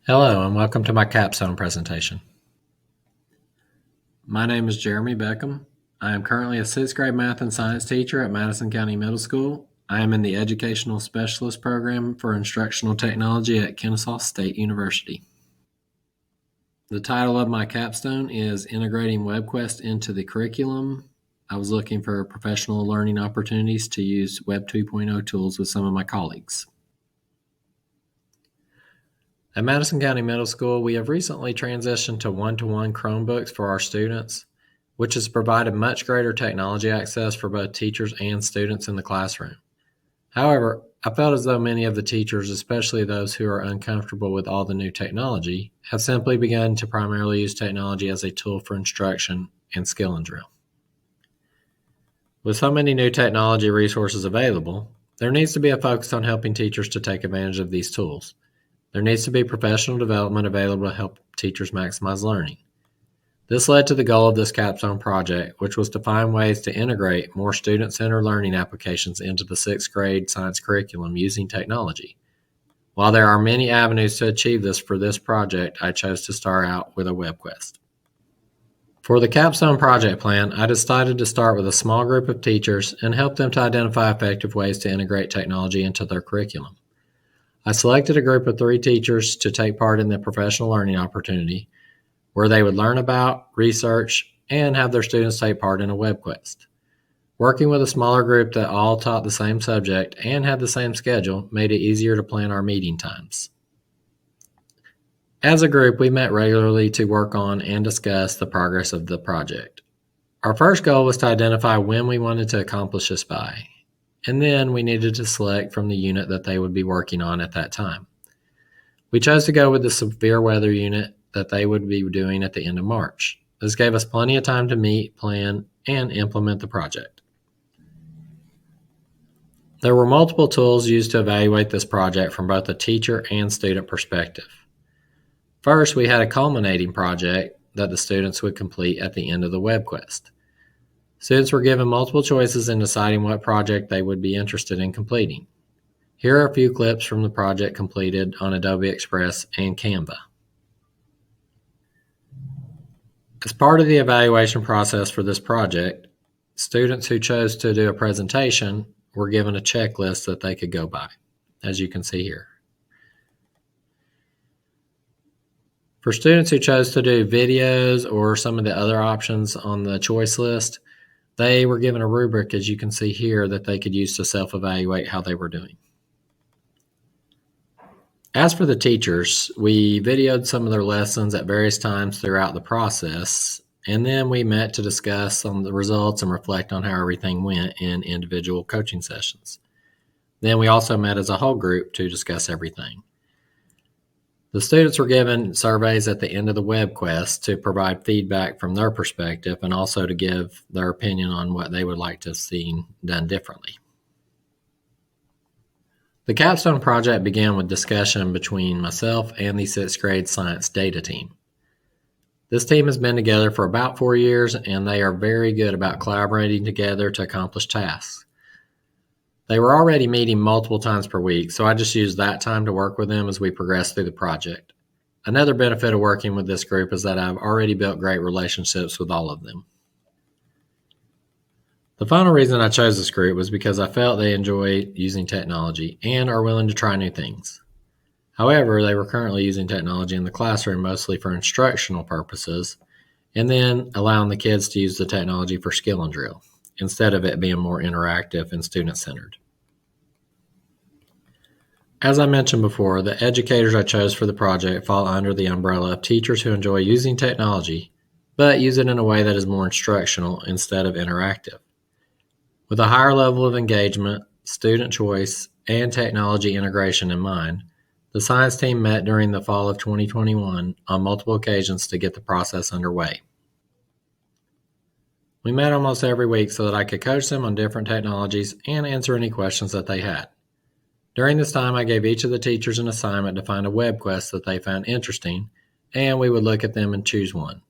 Hello and welcome to my Capstone presentation. My name is JBeckham. I am currently a 6th grade math and science teacher at Madison County Middle School. I am in the Educational Specialist Program for Instructional Technology at Kennesaw State University. The title of my capstone is Integrating WebQuest into the Curriculum. I was looking for professional learning opportunities to use Web 2.0 tools with some of my colleagues. At Madison County Middle School, we have recently transitioned to one-to-one Chromebooks for our students, which has provided much greater technology access for both teachers and students in the classroom. However, I felt as though many of the teachers, especially those who are uncomfortable with all the new technology, have simply begun to primarily use technology as a tool for instruction and skill and drill. With so many new technology resources available, there needs to be a focus on helping teachers to take advantage of these tools. There needs to be professional development available to help teachers maximize learning. This led to the goal of this capstone project, which was to find ways to integrate more student-centered learning applications into the 6th grade science curriculum using technology. While there are many avenues to achieve this for this project, I chose to start out with a WebQuest. For the capstone project plan, I decided to start with a small group of teachers and help them to identify effective ways to integrate technology into their curriculum. I selected a group of 3 teachers to take part in the professional learning opportunity, where they would learn about, research, and have their students take part in a WebQuest. Working with a smaller group that all taught the same subject and had the same schedule made it easier to plan our meeting times. As a group, we met regularly to work on and discuss the progress of the project. Our first goal was to identify when we wanted to accomplish this by, and then we needed to select from the unit that they would be working on at that time. We chose to go with the severe weather unit that they would be doing at the end of March. This gave us plenty of time to meet, plan, and implement the project. There were multiple tools used to evaluate this project from both a teacher and student perspective. First, we had a culminating project that the students would complete at the end of the WebQuest. Students were given multiple choices in deciding what project they would be interested in completing. Here are a few clips from the project completed on Adobe Express and Canva. As part of the evaluation process for this project, students who chose to do a presentation were given a checklist that they could go by, as you can see here. For students who chose to do videos or some of the other options on the choice list, they were given a rubric, as you can see here, that they could use to self-evaluate how they were doing. As for the teachers, we videoed some of their lessons at various times throughout the process, and then we met to discuss on the results and reflect on how everything went in individual coaching sessions. Then we also met as a whole group to discuss everything. The students were given surveys at the end of the WebQuest to provide feedback from their perspective and also to give their opinion on what they would like to see done differently. The capstone project began with discussion between myself and the 6th grade science data team. This team has been together for about 4 years, and they are very good about collaborating together to accomplish tasks. They were already meeting multiple times per week, so I just used that time to work with them as we progressed through the project. Another benefit of working with this group is that I've already built great relationships with all of them. The final reason I chose this group was because I felt they enjoy using technology and are willing to try new things. However, they were currently using technology in the classroom mostly for instructional purposes, and then allowing the kids to use the technology for skill and drill, instead of it being more interactive and student-centered. As I mentioned before, the educators I chose for the project fall under the umbrella of teachers who enjoy using technology, but use it in a way that is more instructional instead of interactive. With a higher level of engagement, student choice, and technology integration in mind, the science team met during the fall of 2021 on multiple occasions to get the process underway. We met almost every week so that I could coach them on different technologies and answer any questions that they had. During this time, I gave each of the teachers an assignment to find a WebQuest that they found interesting, and we would look at them and choose one.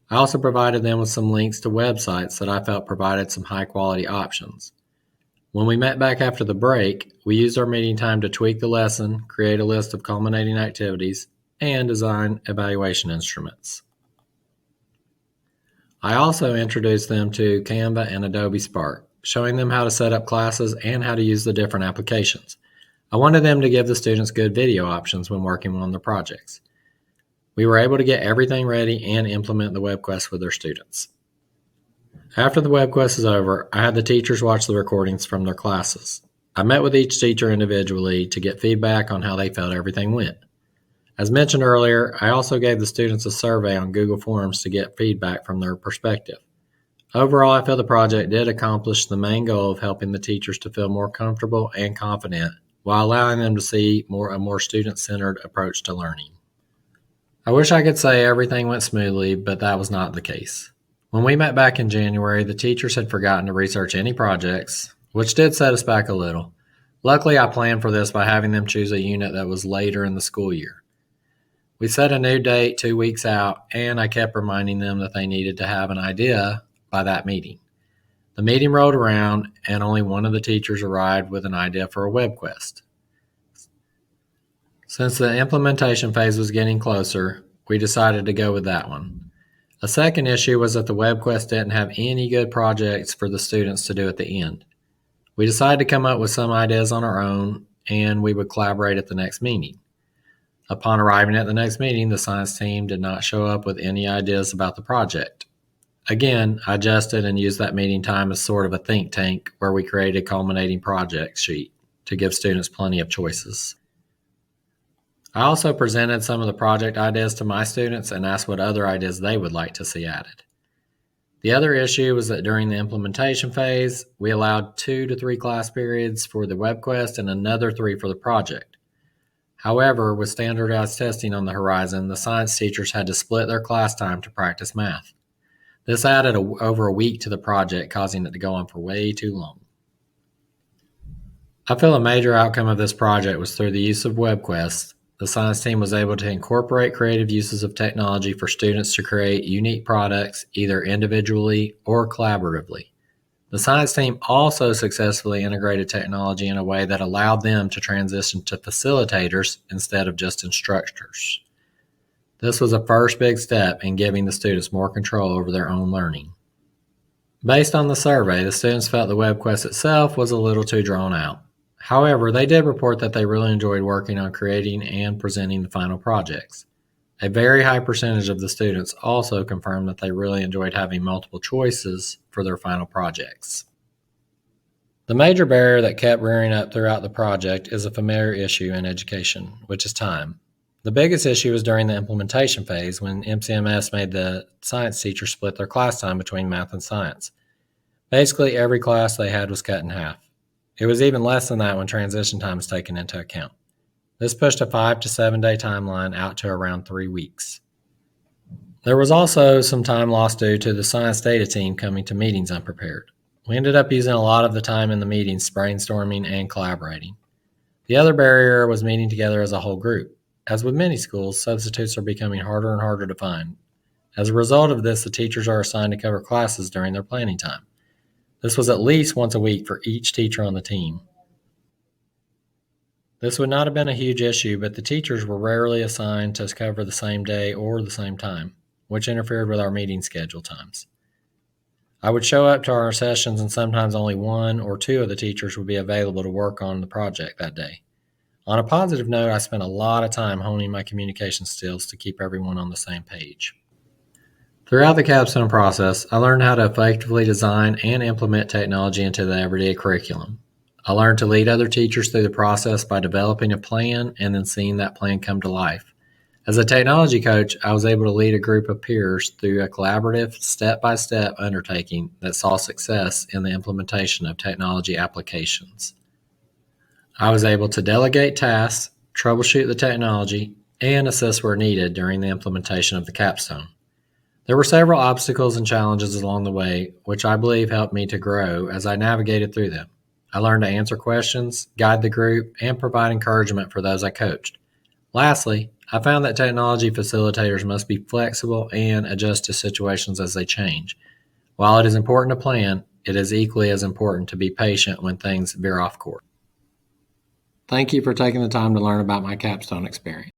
I also provided them with some links to websites that I felt provided some high-quality options. When we met back after the break, we used our meeting time to tweak the lesson, create a list of culminating activities, and design evaluation instruments. I also introduced them to Canva and Adobe Spark, showing them how to set up classes and how to use the different applications. I wanted them to give the students good video options when working on their projects. We were able to get everything ready and implement the web quest with their students. After the web quest is over, I had the teachers watch the recordings from their classes. I met with each teacher individually to get feedback on how they felt everything went. As mentioned earlier, I also gave the students a survey on Google Forms to get feedback from their perspective. Overall, I feel the project did accomplish the main goal of helping the teachers to feel more comfortable and confident while allowing them to see a more student-centered approach to learning. I wish I could say everything went smoothly, but that was not the case. When we met back in January, the teachers had forgotten to research any projects, which did set us back a little. Luckily, I planned for this by having them choose a unit that was later in the school year. We set a new date 2 weeks out, and I kept reminding them that they needed to have an idea by that meeting. The meeting rolled around, and only one of the teachers arrived with an idea for a web quest. Since the implementation phase was getting closer, we decided to go with that one. A second issue was that the web quest didn't have any good projects for the students to do at the end. We decided to come up with some ideas on our own, and we would collaborate at the next meeting. Upon arriving at the next meeting, the science team did not show up with any ideas about the project. Again, I adjusted and used that meeting time as sort of a think tank where we created a culminating project sheet to give students plenty of choices. I also presented some of the project ideas to my students and asked what other ideas they would like to see added. The other issue was that during the implementation phase, we allowed 2 to 3 class periods for the web quest and another 3 for the project. However, with standardized testing on the horizon, the science teachers had to split their class time to practice math. This added over a week to the project, causing it to go on for way too long. I feel a major outcome of this project was through the use of web quests. The science team was able to incorporate creative uses of technology for students to create unique products, either individually or collaboratively. The science team also successfully integrated technology in a way that allowed them to transition to facilitators instead of just instructors. This was a first big step in giving the students more control over their own learning. Based on the survey, the students felt the web quest itself was a little too drawn out. However, they did report that they really enjoyed working on creating and presenting the final projects. A very high percentage of the students also confirmed that they really enjoyed having multiple choices for their final projects. The major barrier that kept rearing up throughout the project is a familiar issue in education, which is time. The biggest issue was during the implementation phase when MCMS made the science teachers split their class time between math and science. Basically, every class they had was cut in half. It was even less than that when transition time is taken into account. This pushed a 5 to 7 day timeline out to around 3 weeks. There was also some time lost due to the science data team coming to meetings unprepared. We ended up using a lot of the time in the meetings brainstorming and collaborating. The other barrier was meeting together as a whole group. As with many schools, substitutes are becoming harder and harder to find. As a result of this, the teachers are assigned to cover classes during their planning time. This was at least once a week for each teacher on the team. This would not have been a huge issue, but the teachers were rarely assigned to cover the same day or the same time, which interfered with our meeting schedule times. I would show up to our sessions and sometimes only 1 or 2 of the teachers would be available to work on the project that day. On a positive note, I spent a lot of time honing my communication skills to keep everyone on the same page. Throughout the Capstone process, I learned how to effectively design and implement technology into the everyday curriculum. I learned to lead other teachers through the process by developing a plan and then seeing that plan come to life. As a technology coach, I was able to lead a group of peers through a collaborative, step-by-step undertaking that saw success in the implementation of technology applications. I was able to delegate tasks, troubleshoot the technology, and assist where needed during the implementation of the Capstone. There were several obstacles and challenges along the way, which I believe helped me to grow as I navigated through them. I learned to answer questions, guide the group, and provide encouragement for those I coached. Lastly, I found that technology facilitators must be flexible and adjust to situations as they change. While it is important to plan, it is equally as important to be patient when things veer off course. Thank you for taking the time to learn about my Capstone experience.